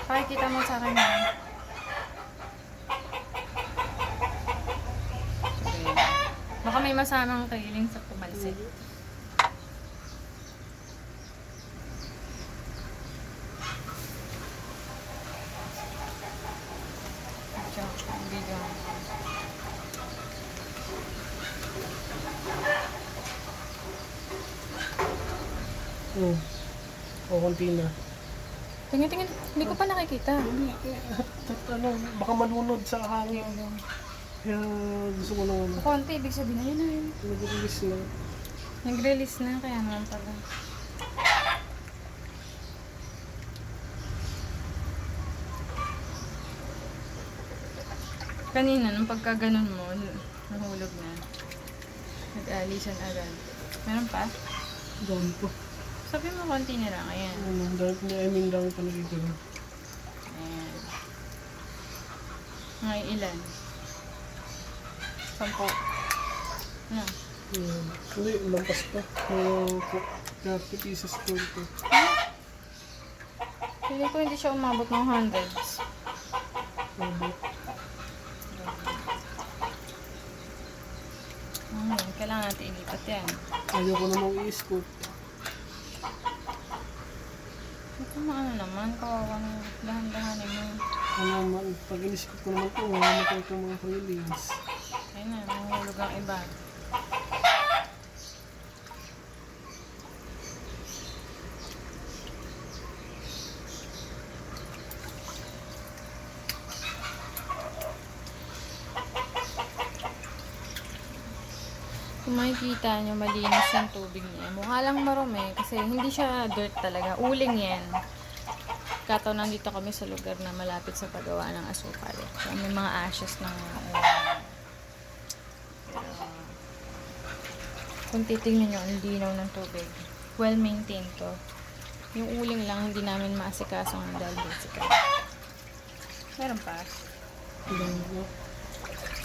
Pakikita mo sa kanya. Baka may masamang kailing sa pumalsik. Video. Konti na. Tingin. Hindi ko pa nakikita. Hindi, baka malunod sa hangin. Kaya gusto ko na Konti, ibig sabihin na yun na yun. mag-release na. Nag-release na, kaya naman pala. Kanina, nung pagkaganon mo, nahulog na. Nag-alisan agad. Meron pa? Doon po. Sabi mo, konti na lang. Ayan. Dami pa nakikita. Ayan. Ngayon ilan? 10. Ano? Hindi, lampas pa. 30 pieces po ito. Hindi ko hindi siya umabot ng hundreds. Kailangan natin ilipat yan. Ayaw ko namang i-scoop. Ito ano naman, kawawa na dahan-dahanin mo. Pag in-scoop ko naman ito, mamamatay itong mga railings. Ayun na, mahulog ang iba. Kung makikita nyo, malinis yung tubig niya. Mukha lang marumi kasi hindi siya dirt talaga. Uling yan. Kataon nandito kami sa lugar na malapit sa paggawa ng asukal. So, may mga ashes ng kung titingnan nyo, ang linaw ng tubig. Well maintained to. Yung uling lang, hindi namin maasikaso ng dahil basical. Meron pa.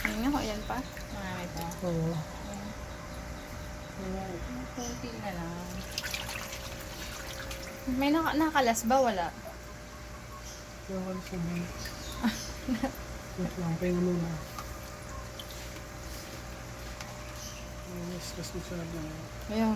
Ayun nga, yan pa. Marami pa. Oo. Kunti na lang. May nakalas ba? Wala. Nakakalis naman. Wait lang, pahinga muna. Mas masyado. Ayun.